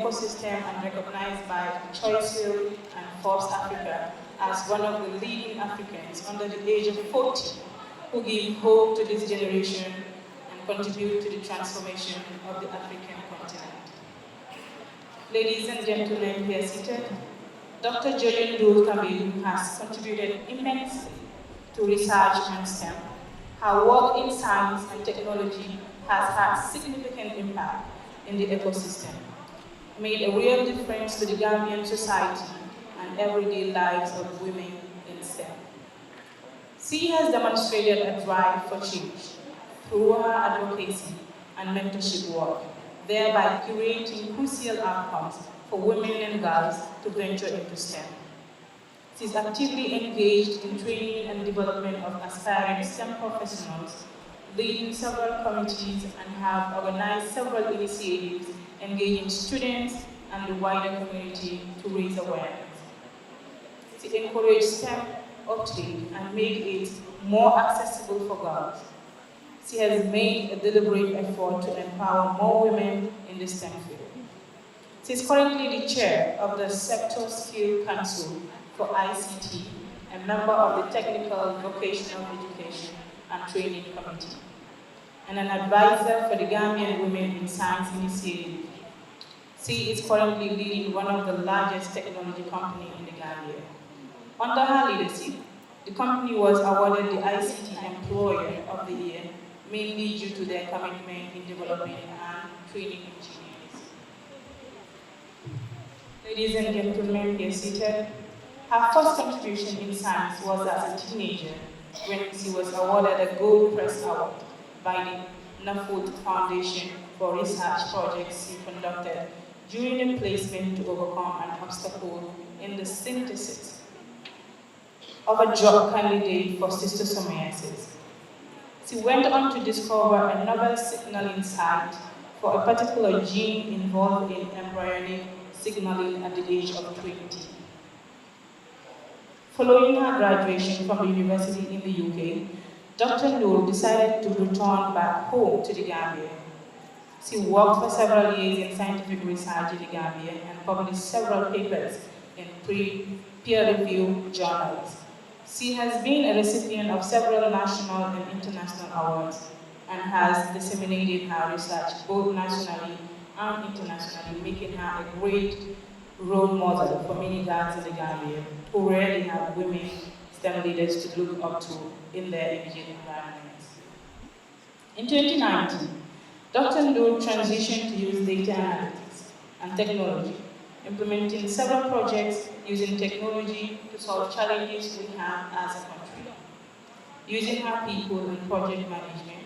ecosystem and recognized by Choice and Forbes Africa as one of the leading Africans under the age of 40 who give hope to this generation and contribute to the transformation of the African continent. Ladies and gentlemen here seated, Dr. Jolene Dole-Kamelu has contributed immensely to research and STEM. Her work in science and technology has had significant impact in the ecosystem, made a real difference to the Gambian society and everyday lives of women in STEM. She has demonstrated a drive for change through her advocacy and mentorship work, thereby creating crucial outcomes for women and girls to venture into STEM. She is actively engaged in training and development of aspiring STEM professionals, leading several committees and have organized several initiatives engaging students and the wider community to raise awareness. She encouraged STEM uptake and made it more accessible for girls. She has made a deliberate effort to empower more women in the STEM field. She is currently the chair of the Sector Skill Council for ICT, a member of the Technical Vocational Education and Training Committee, and an advisor for the Gambian Women in Science Initiative. She is currently leading one of the largest technology companies in the Gambia. Under her leadership, the company was awarded the ICT Employer of the Year, mainly due to their commitment in developing and training engineers. Ladies and gentlemen here seated, her first contribution in science was as a teenager when she was awarded a Gold Press Award by the Nuffield Foundation for research projects she conducted during a placement to overcome an obstacle in the synthesis of a drug candidate for schistosomiasis. She went on to discover a novel signaling site for a particular gene involved in embryonic signaling at the age of 20. Following her graduation from the university in the UK, Dr. Noor decided to return back home to the Gambia. She worked for several years in scientific research in the Gambia and published several papers in peer-reviewed journals. She has been a recipient of several national and international awards and has disseminated her research both nationally and internationally, making her a great role model for many girls in the Gambia who rarely have women STEM leaders to look up to in their immediate environments. In 2019, Dr. Ndour transitioned to use data analytics and technology, implementing several projects using technology to solve challenges we have as a country. Using her people in project management,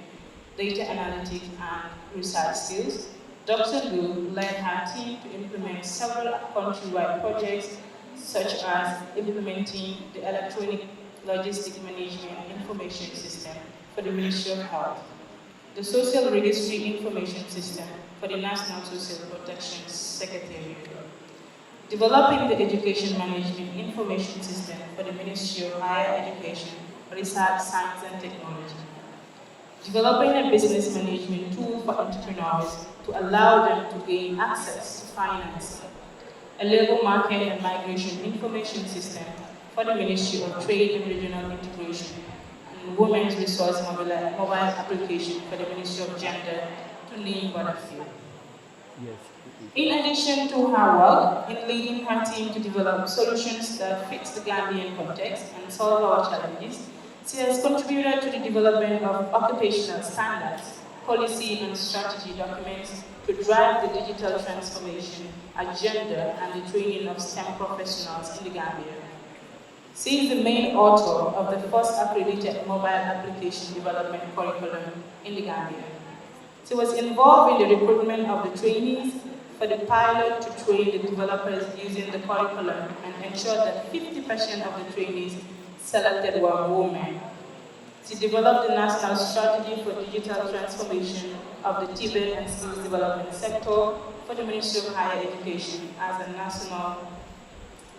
data analytics, and research skills, Dr. Ndour led her team to implement several countrywide projects, such as implementing the Electronic Logistic Management Information System for the Ministry of Health, the Social Registry Information System for the National Social Protection Secretariat, developing the Education Management Information System for the Ministry of Higher Education, Research, Science and Technology, developing a business management tool for entrepreneurs to allow them to gain access to financing, a labor market and migration information system for the Ministry of Trade and Regional Integration, and Women's Resource Mobile Application for the Ministry of Gender, to name but a few. Yes. In addition to her work in leading her team to develop solutions that fit the Gambian context and solve our challenges, she has contributed to the development of occupational standards, policy and strategy documents to drive the digital transformation agenda and the training of STEM professionals in the Gambia. She is the main author of the first accredited mobile application development curriculum in the Gambia. She was involved in the recruitment of the trainees for the pilot to train the developers using the curriculum and ensure that 50% of the trainees selected were women. She developed the national strategy for digital transformation of the Tibet and skills development sector for the Ministry of Higher Education as a national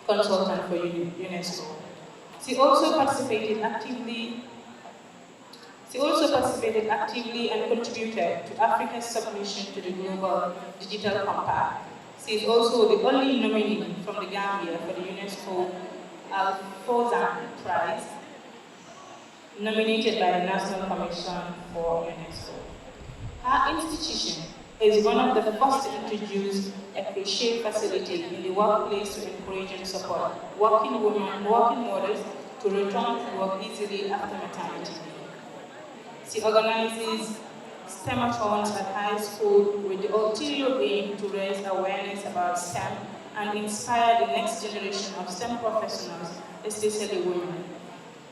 consultant for UNESCO. She also participated actively and contributed to Africa's submission to the Global Digital Compact, She is also the only nominee from the Gambia for the UNESCO Al-Fawzan Prize, nominated by the National Commission for UNESCO. Her institution is one of the first to introduce a crochet facility in the workplace to encourage and support working mothers to return to work easily after maternity leave. She organizes STEMathons at high school with the ulterior aim to raise awareness about STEM and inspire the next generation of STEM professionals, especially women.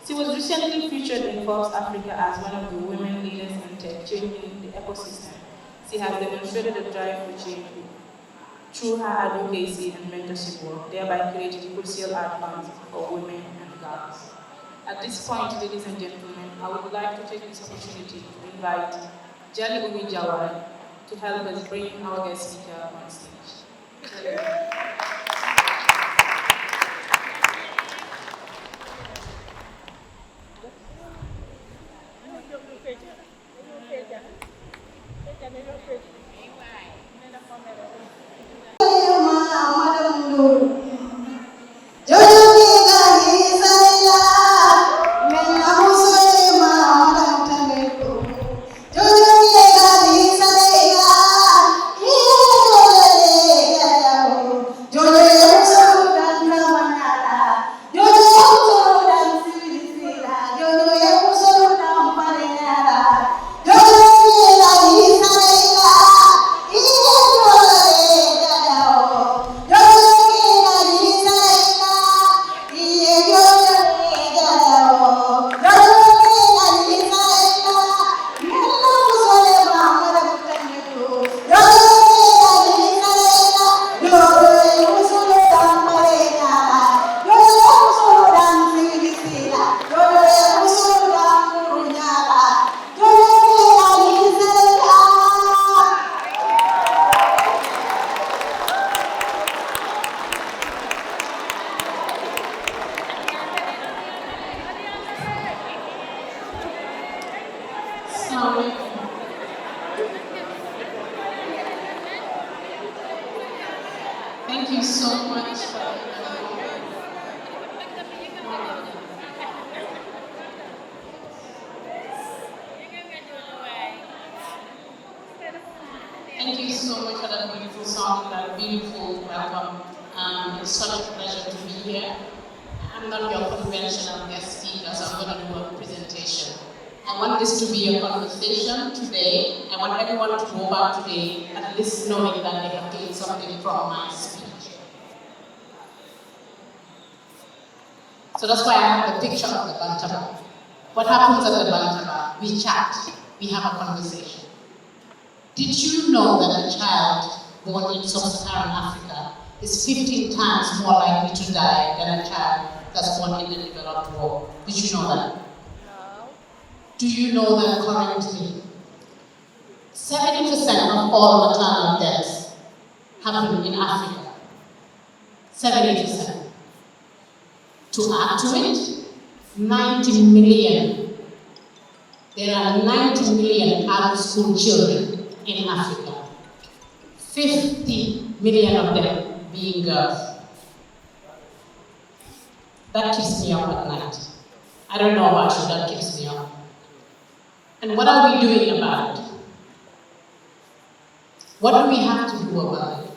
She was recently featured in Forbes Africa as one of the women leaders in tech, changing the ecosystem. She has demonstrated a drive for change through her advocacy and mentorship work, thereby creating crucial outcomes for women and girls. At this point, ladies and gentlemen, I would like to take this opportunity to invite Jali Umi Jawai to help us bring our guest speaker on stage. Thank you so much. Thank you so much for that beautiful song, that beautiful welcome. It's such a pleasure to be here. I'm not your conventional guest speaker, so I'm going to do a presentation. I want this to be a conversation today. I want everyone to go back today at least knowing that they have gained something from my speech. So that's why I have the picture of the Bantaba. What happens at the Bantaba? We chat, we have a conversation. Did you know that a child born in sub-Saharan Africa is 15 times more likely to die than a child that's born in the developed world? Did you know that? No. Do you know that currently 70% of all maternal deaths happen in Africa? 70%. To add to it, 90 million. There are 90 million adult school children in Africa. 50 million of them being girls. That keeps me up at night. I don't know about you, that keeps me up. And what are we doing about it? What do we have to do about it?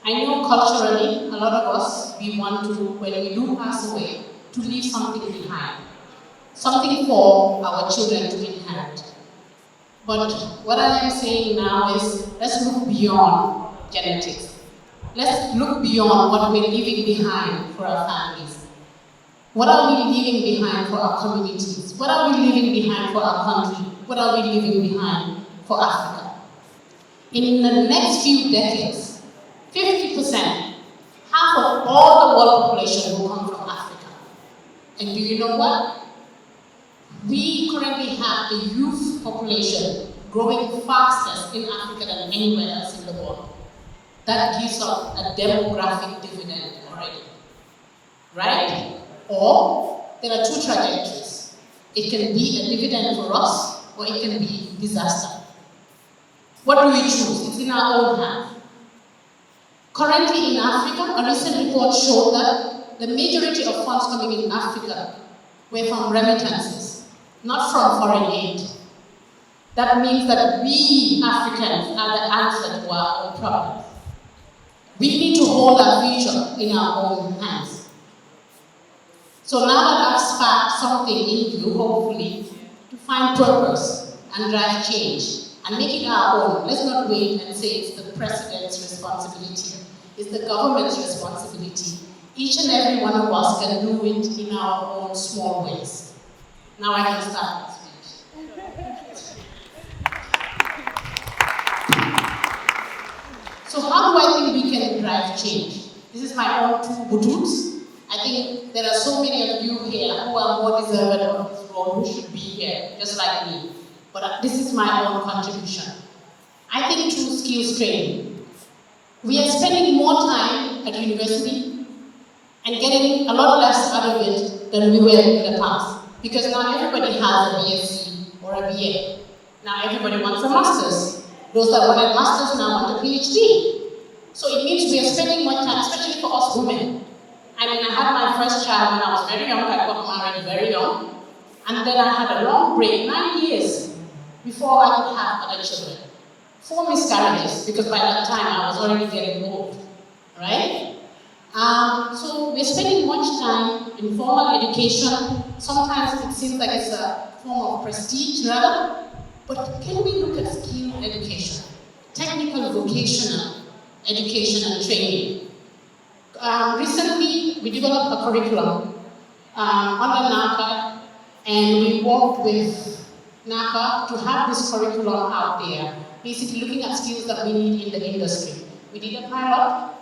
I know culturally, a lot of us, we want to, when we do pass away, to leave something behind. Something for our children to inherit. But what I am saying now is, let's look beyond genetics. Let's look beyond what we're leaving behind for our families. What are we leaving behind for our communities? What are we leaving behind for our country? What are we leaving behind for Africa? In the next few decades, 50%, half of all the world population will come from Africa. And do you know what? We currently have the youth population growing fastest in Africa than anywhere else in the world. That gives us a demographic dividend already, right? Or there are two trajectories. It can be a dividend for us, or it can be disaster. What do we choose? It's in our own hands. Currently in Africa, a recent report showed that the majority of funds coming in Africa were from remittances, not from foreign aid. That means that we Africans are the answer to our own problems. We need to hold our future in our own hands. So now that I've sparked something in you, hopefully, to find purpose and drive change and make it our own, let's not wait and say it's the president's responsibility, it's the government's responsibility. Each and every one of us can do it in our own small ways. Now I can start my speech. So how do I think we can drive change? This is my own two butoots. I think there are so many of you here who are more deserving of this role, who should be here, just like me. But this is my own contribution. I think through skills training, we are spending more time at university and getting a lot less out of it than we were in the past. Because now everybody has a BSc or a BA. Now everybody wants a master's. Those that wanted masters now want a PhD. So it means we are spending more time, especially for us women. I mean, I had my first child when I was very young. I got married very young. And then I had a long break, 9 years, before I could have other children. 4 miscarriages, because by that time I was already getting old, right? So we're spending much time in formal education. Sometimes it seems like it's a form of prestige, rather. But can we look at skill education, technical vocational education and training? Recently, we developed a curriculum under NACA, and we worked with NACA to have this curriculum out there, basically looking at skills that we need in the industry. We did a pilot.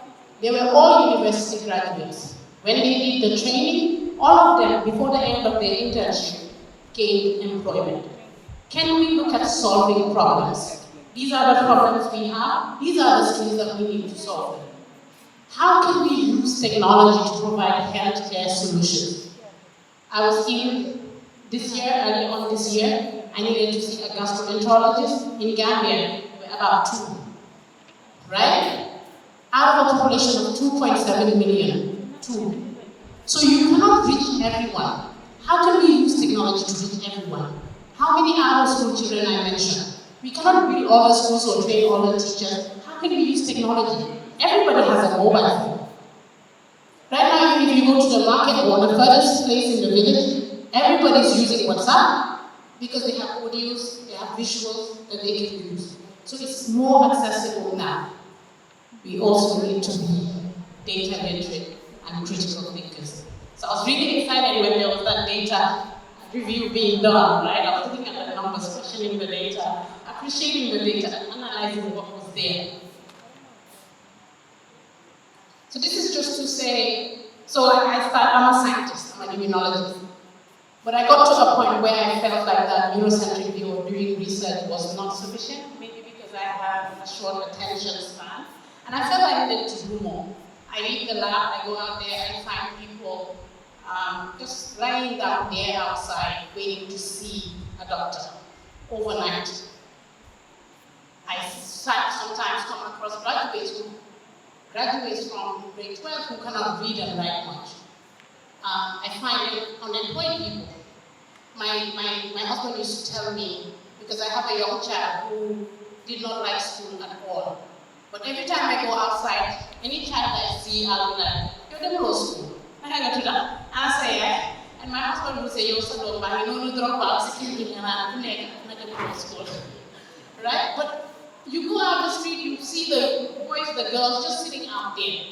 They were all university graduates. When they did the training, all of them, before the end of their internship, gained employment. Can we look at solving problems? These are the problems we have. These are the skills that we need to solve them. How can we use technology to provide healthcare solutions? I was ill this year, early on this year. I needed to see a gastroenterologist. In Gambia, there were about 2, right? Out of a population of 2.7 million, 2. So you cannot reach everyone. How can we use technology to reach everyone? How many out-of-school children I mentioned? We cannot build all the schools or train all the teachers. How can we use technology? Everybody has a mobile phone. Right now, if you go to the market or the furthest place in the village, everybody's using WhatsApp because they have audios, they have visuals that they can use. So it's more accessible now. We also need to be data literate and critical thinkers. So I was really excited when there was that data review being done, right? I was looking at the numbers, questioning the data, appreciating the data, and analyzing what was there. So this is just to say, I'm a scientist, I'm an immunologist. But I got to a point where I felt like that Eurocentric view of doing research was not sufficient, maybe because I have a short attention span. And I felt I needed to do more. I leave the lab, I go out there, I find people just lying down there outside, waiting to see a doctor overnight. I sometimes come across graduates from grade 12 who cannot read and write much. I find unemployed people. My husband used to tell me, because I have a young child who did not like school at all. But every time I go outside, any child I see, I'll be like, you're going to go to school. And I say, yeah. And my husband will say, you're so dumb, but you know, you drop out, security, and I'm going to go to school. Right? But you go out the street, you see the boys, the girls just sitting out there.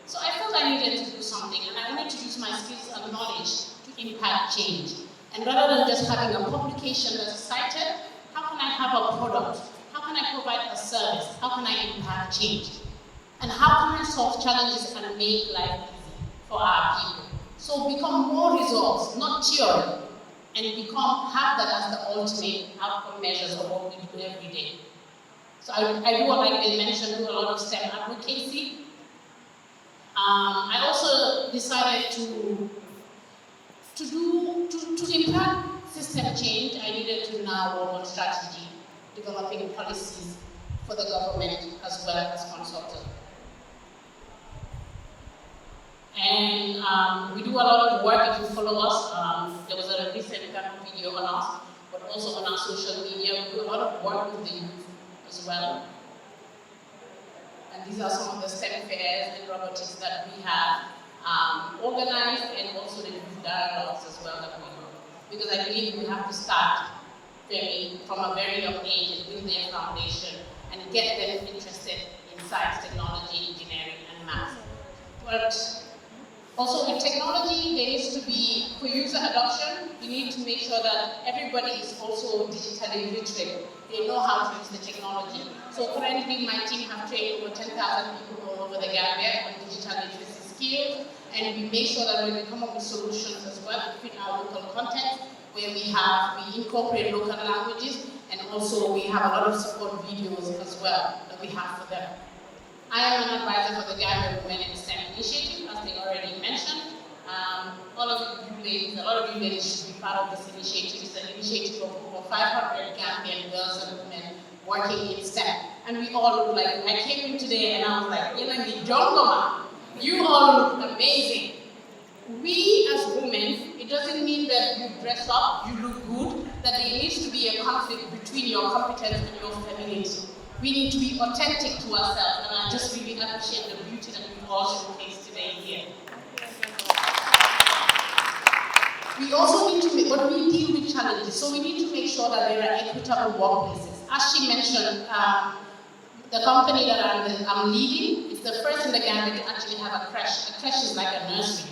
So I felt I needed to do something, and I wanted to use my skills and knowledge to impact change. And rather than just having a publication that's cited, how can I have a product? How can I provide a service? How can I impact change? And how can I solve challenges and make life easy for our people? So become more results, not theory, and have that as the ultimate outcome measures of what we do every day. So I do, like they mentioned, do a lot of STEM advocacy. I also decided to impact system change. I needed to now work on strategy, developing policies for the government as well as consultant. And we do a lot of work. If you follow us, there was a recent kind of video on us, but also on our social media. We do a lot of work with the youth as well. And these are some of the STEM fairs and robotics that we have organized, and also the youth dialogues as well that we do. Because I believe we have to start from a very young age and build their foundation and get them interested in science, technology, engineering, and math. But also with technology, there needs to be, for user adoption, you need to make sure that everybody is also digitally literate. They know how to use the technology. So currently my team have trained over 10,000 people all over the Gambia on digital literacy skills, and we make sure that when we come up with solutions as well, we fit our local content, where we incorporate local languages, and also we have a lot of support videos as well that we have for them. I am an advisor for the Gambia Women in STEM initiative, as they already mentioned. All of you ladies, a lot of you ladies should be part of this initiative. It's an initiative of over 500 Gambian girls and women working in STEM. And we all look like, I came in today and I was like, you all look amazing. We as women, it doesn't mean that you dress up, you look good, that there needs to be a conflict between your competence and your femininity. We need to be authentic to ourselves, and I just really appreciate the beauty that we've all showcased today here. We also need to but we deal with challenges, so we need to make sure that there are equitable workplaces. As she mentioned, the company that I'm leading is the first in the Gambia to actually have a creche. A creche is like a nursery.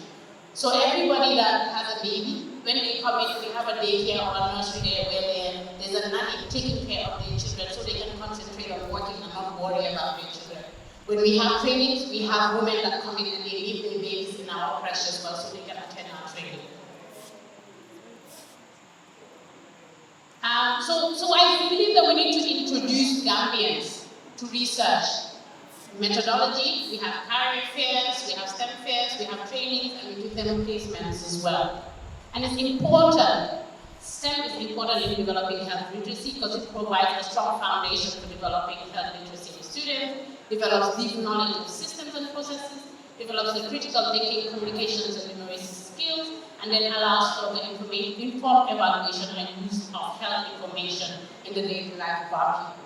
So everybody that has a baby, when they come in, we have a daycare or a nursery there where there's a nanny taking care of their children so they can concentrate on working and not worry about their children. When we have trainings, we have women that come in and they leave their babies in our creche as well so they can attend our training. So I believe that we need to introduce Gambians to research methodology. We have career fairs, we have STEM fairs, we have trainings, and we give them placements as well. And it's important. STEM is important in developing health literacy because it provides a strong foundation for developing health literacy in students, develops deep knowledge of systems and processes, develops the critical thinking, communications, and numeracy skills, and then allows for the informed evaluation and use of health information in the daily life of our people.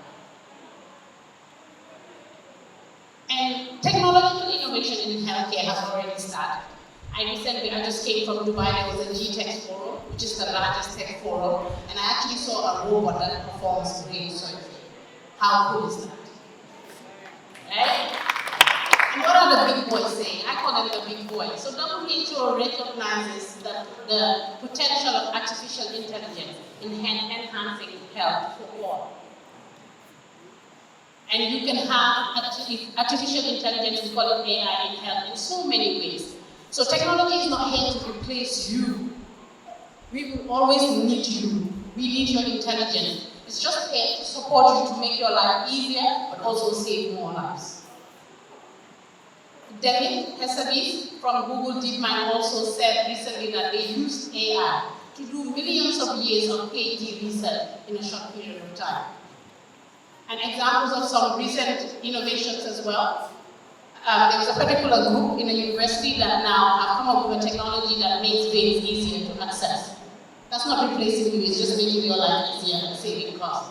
And technological innovation in healthcare has already started. I just came from Dubai. There was a G-Tech forum, which is the largest tech forum, and I actually saw a robot that performs brain surgery. How cool is that? Right? And what are the big boys saying? I call them the big boys. So WHO recognizes that the potential of artificial intelligence in enhancing health for all. And you can have artificial intelligence, we call it AI in health, in so many ways. So technology is not here to replace you. We will always need you. We need your intelligence. It's just here to support you to make your life easier, but also save more lives. David Hesabis from Google DeepMind also said recently that they used AI to do millions of years of PhD research in a short period of time. And examples of some recent innovations as well. There was a particular group in a university that now have come up with a technology that makes veins easier to access. That's not replacing you, it's just making your life easier and saving costs.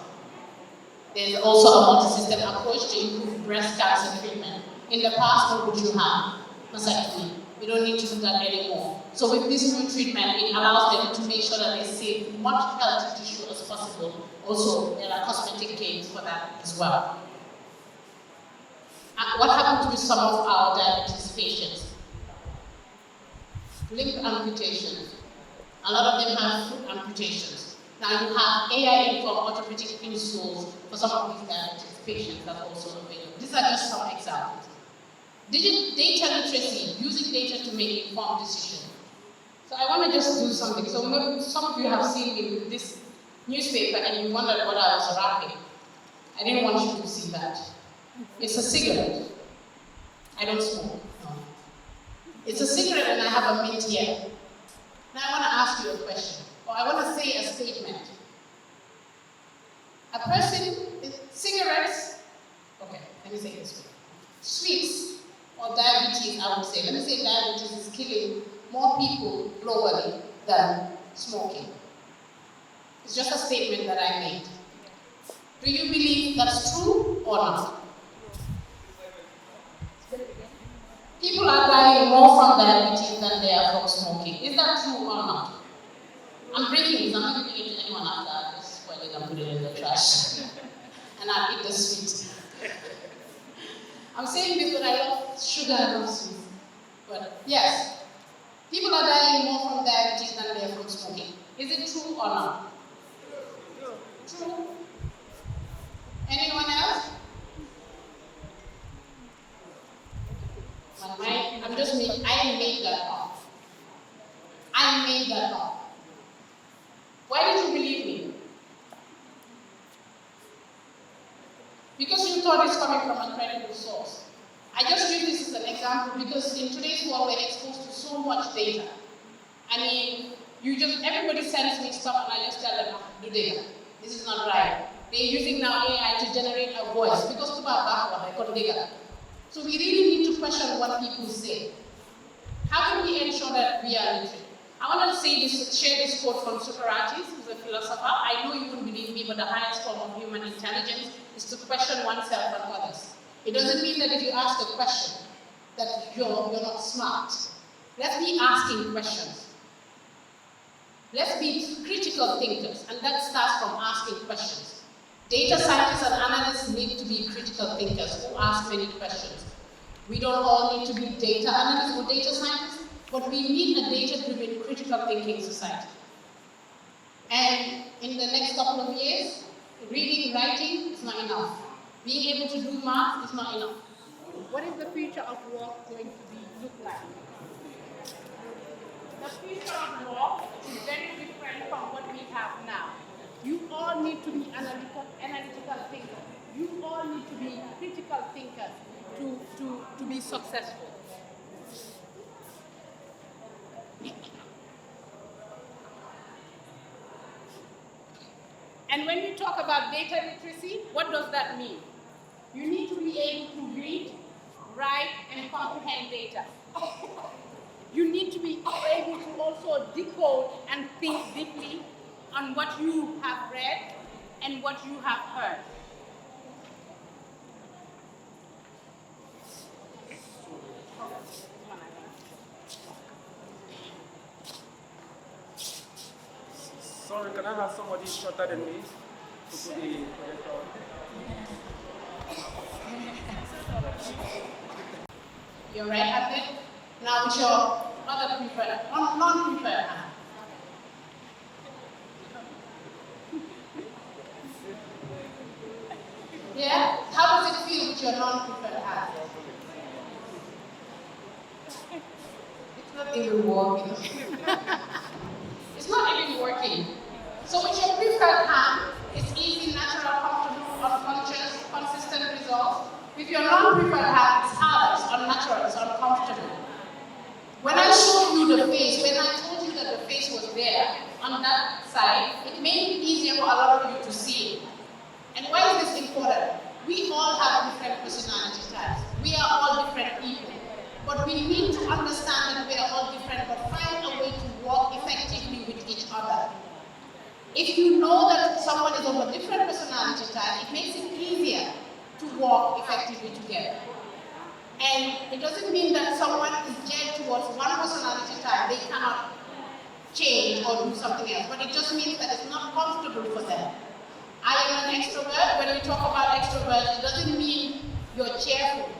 There's also a multi-system approach to improve breast cancer treatment. In the past, what would you have? Mastectomy. We don't need to do that anymore. So with this new treatment, it allows them to make sure that they save much healthy tissue as possible. Also, there are cosmetic gains for that as well. What happens with some of our diabetes patients? Limb amputations. A lot of them have foot amputations. Now you have AI-informed orthopedic insoles for some of these diabetes patients that's also available. These are just some examples. Data literacy, using data to make informed decisions. So I want to just do something. So maybe some of you have seen me with this newspaper and you wondered what I was wrapping. I didn't want you to see that. It's a cigarette. I don't smoke. No. It's a cigarette and I have a mint here. Now I want to ask you a question, or I want to say a statement. A person, cigarettes, okay, let me say it this way. Sweets, or diabetes, I would say. Let me say diabetes is killing more people globally than smoking. It's just a statement that I made. Do you believe that's true or not? People are dying more from diabetes than they are from smoking. Is that true or not? I'm breaking this. I'm not giving it to anyone after. I just spoil it and put it in the trash. And I'll eat the sweet. I'm saying this, but I love sugar and love sweets. But yes, people are dying more from diabetes than they are from smoking. Is it true or not? True. Anyone else? I made that up. I made that up. Why did you believe me? Because you thought it's coming from a credible source. I just use this as an example because in today's world we're exposed to so much data. I mean, everybody sends me stuff and I just tell them, do data. This is not right. They're using now AI to generate a voice because I couldn't data. So we really need to question what people say. How can we ensure that we are literate? I want to share this quote from Socrates, who's a philosopher. I know you won't believe me, but the highest form of human intelligence is to question oneself and others. It doesn't mean that if you ask a question that you're not smart. Let's be asking questions. Let's be critical thinkers, and that starts from asking questions. Data scientists and analysts need to be critical thinkers who ask many questions. We don't all need to be data analysts or data scientists, but we need a data-driven critical thinking society. And in the next couple of years, reading, writing is not enough. Being able to do math is not enough. What is the future of work going to look like? The future of work is very different from what we have now. You all need to be analytical thinkers. You all need to be critical thinkers to be successful. And when you talk about data literacy, what does that mean? You need to be able to read, write, and comprehend data. You need to be able to also decode and think deeply on what you have read and what you have heard. Sorry, can I have somebody shorter than me to put the projector on? You're right-handed. Now with your other preferred, non-preferred hand. Yeah? How does it feel with your non-preferred hand? It's not even working. It's not even working. So with your preferred hand, it's easy, natural, comfortable, unconscious, consistent results. With your non-preferred hand, it's hard, it's unnatural, it's uncomfortable. When I showed you the face, when I told you that the face was there on that side, it made it easier for a lot of you to see it. And why is this important? We all have different personality types. We are all different people. But we need to understand that we are all different, but find a way to work effectively with each other. If you know that someone is of a different personality type, it makes it easier to work effectively together. And it doesn't mean that someone is geared towards one personality type, they cannot change or do something else, but it just means that it's not comfortable for them. I am an extrovert. When we talk about extrovert, it doesn't mean you're cheerful.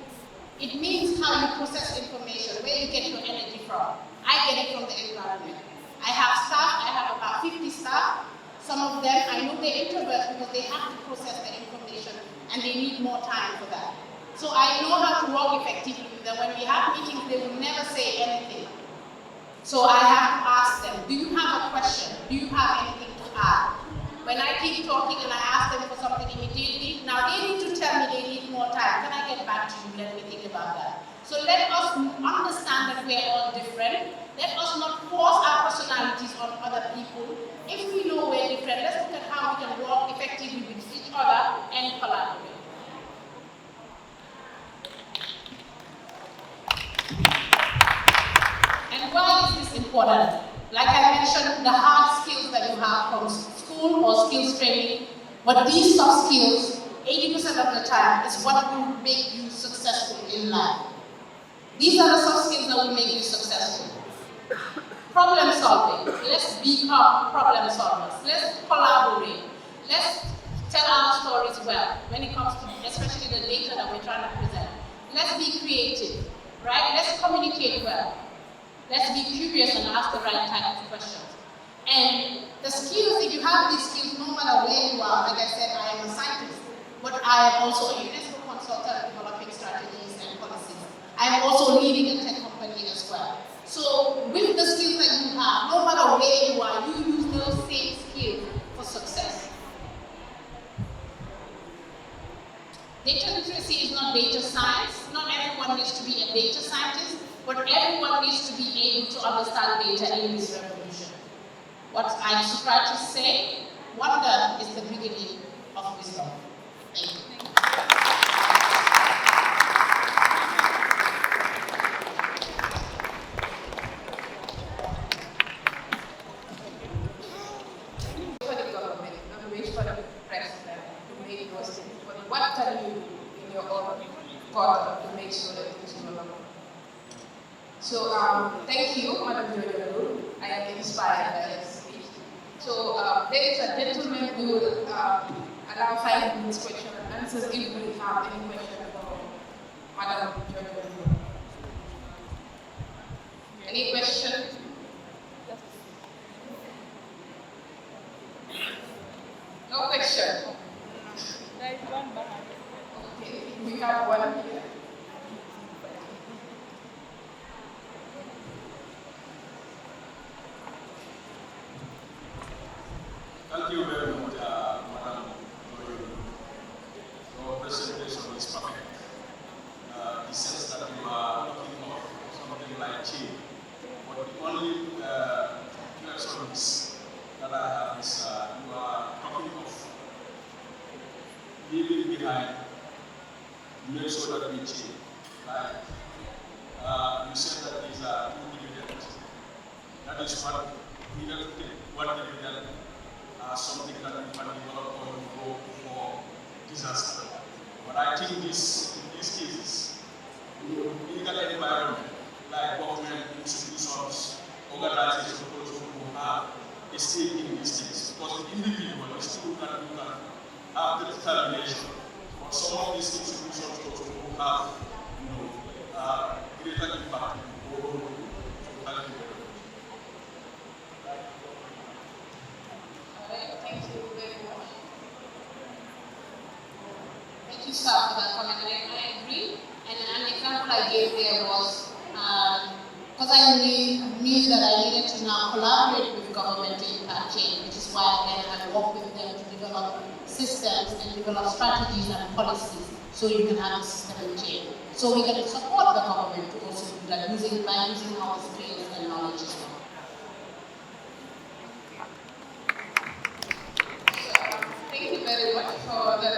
It means how you process information, where you get your energy from. I get it from the environment. I have staff, I have about 50 staff. Some of them, I know they're introverts because they have to process the information and they need more time for that. So I know how to work effectively with them. When we have meetings, they will never say anything. So I have to ask them, do you have a question? Do you have anything to add? When I keep talking and I ask them for something immediately, now they need to tell me they need more time. Can I get back to you? Let me think about that. So let us understand that we are all different. Let us not force our personalities on other people. If we know we're different, let's look at how we can work effectively with each other and collaborate. important. Like I mentioned, the hard skills that you have from school or skills training, but these soft skills, 80% of the time, is what will make you successful in life. These are the soft skills that will make you successful. Problem solving. Let's become problem solvers. Let's collaborate. Let's tell our stories well when it comes to, especially the data that we're trying to present. Let's be creative, right? Let's communicate well. Let's be curious and ask the right type of questions. And the skills, if you have these skills, no matter where you are, like I said, I am a scientist, but I am also a UNESCO consultant developing strategies and policies. I am also leading a tech company as well. So with the skills that you have, no matter where you are, you use those same skills for success. Data literacy is not data science. Not everyone needs to be a data scientist, but everyone needs to be able to understand data in this revolution. What I subscribe to say, wonder is the beginning of wisdom. Thank you. What can you do in your own quarter to make sure that things go along? So thank you, Madam Jojo. I am inspired by this speech. So ladies and gentlemen, we will allow 5 minutes question and answers if we have any question for Madam Jojo. Any question? No question. There is one behind. Okay, we have one here. Thank you very much, Madam Joy. Your presentation is perfect. The sense that you are looking for something like change. But the only questions that I have is you are talking of leaving behind to make sure that we change. Like you said that these are two dividends. That is what we have to take. One dividend something that we can develop or go for disaster. But I think in these cases, legal environment, like government institutions, organizations also who have a stake in these things. Because the individual is still can have the determination. But some of these institutions also who have greater impact over. So thank you very much. Thank you very much. Thank you, sir, for that comment. I agree. And an example I gave there was because I knew that I needed to now collaborate with government to impact change, which is why again I work with them to develop systems and develop strategies and policies so you can have a system in change. So we can support the government to also do that by using our skills and knowledge as well. Thank you very much for the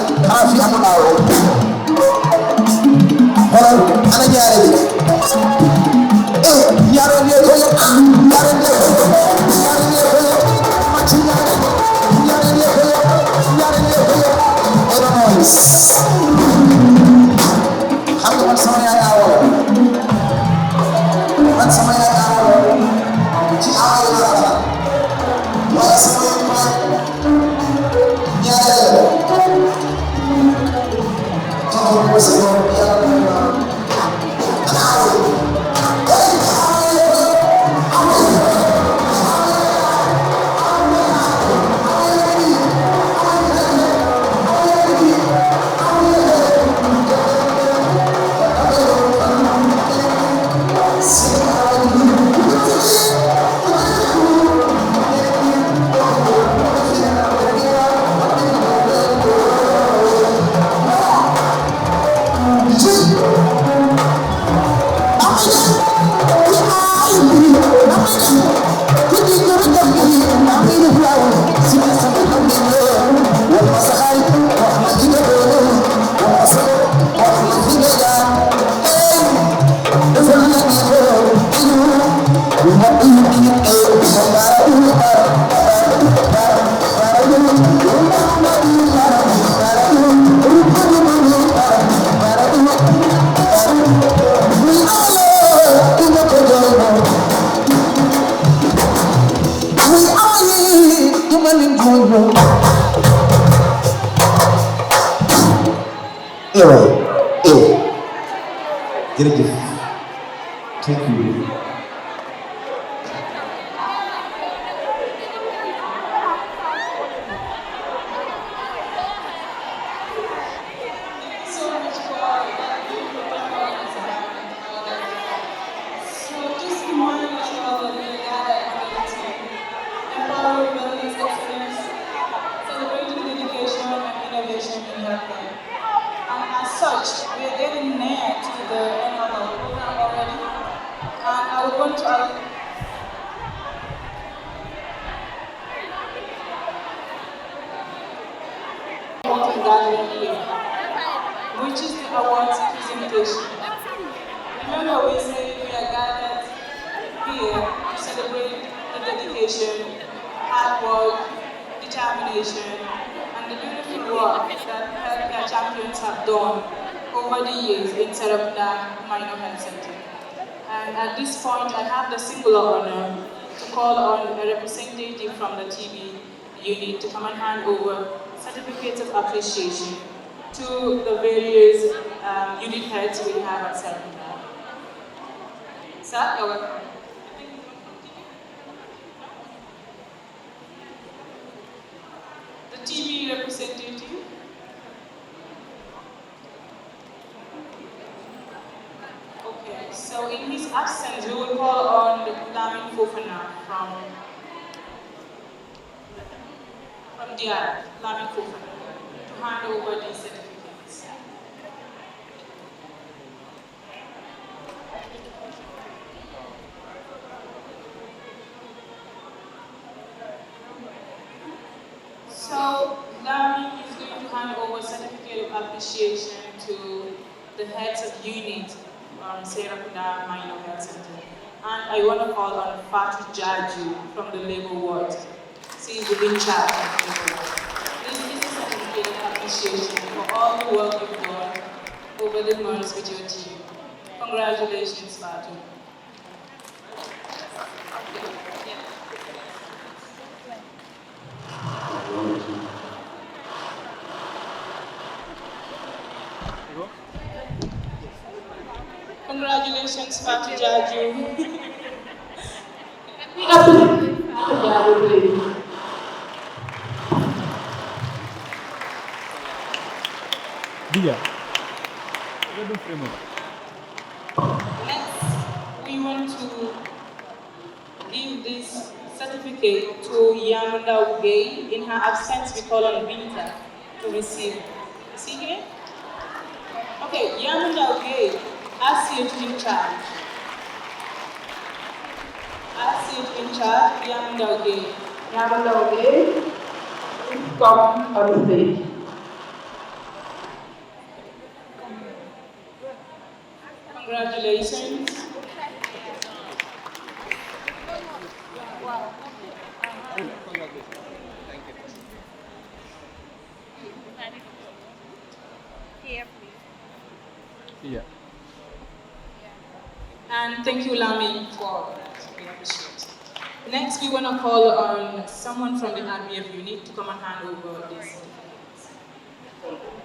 xanaa fii amul aawoo xoolal ana ñaareel yi ñaareel yee ko yëg ñaareel yee ko yëg ñaareel yee ko yëg màcc ñaareel ñaareel yee ko yëg ñaareel yee ko yëg Illinois xam nga man sama yaay aawoo man sama yaay aawoo ci aawoo la la waaye sama yaay ñaareel taxaw ko sa bopp yàlla jërëjëf thank you which is the awards presentation. Remember, we say we are gathered here to celebrate the dedication, hard work, determination, and the beautiful work that healthcare champions have done over the years in SerreKunda Minor Health Center. And at this point, I have the singular honor to call on a representative from the TB unit to come and hand over certificates of appreciation to the various unit heads we have at SerreKunda. Sir, you're welcome. The TB representative. Okay, so in his absence, we will call on Lamin Fofana from DR, Lamin Fofana, to hand over these certificates. So, Lamin is going to hand over certificate of appreciation to the heads of unit from SerreKunda Minor Health Center. And I want to call on Fatu Jaju from the Labor Ward. She is the in charge of the Labor Ward. This is a certificate of appreciation for all the work you've done over the months with your team. Congratulations, Fatu. Congratulations, Fatu Jaju. We appreciate Fatu Jaju, please. Next, we want to give this certificate to Yamunda Ugay. In her absence, we call on Binta to receive. Is he here? Okay, Yamunda Ugay, Associate in charge. Associate in charge, Yamunda Ugay. Yamunda Ugay, please come on the stage. Congratulations. Here, please. Yeah. And thank you, Lami, for that. We appreciate it. Next, we want to call on someone from the RBF unit to come and hand over this certificate.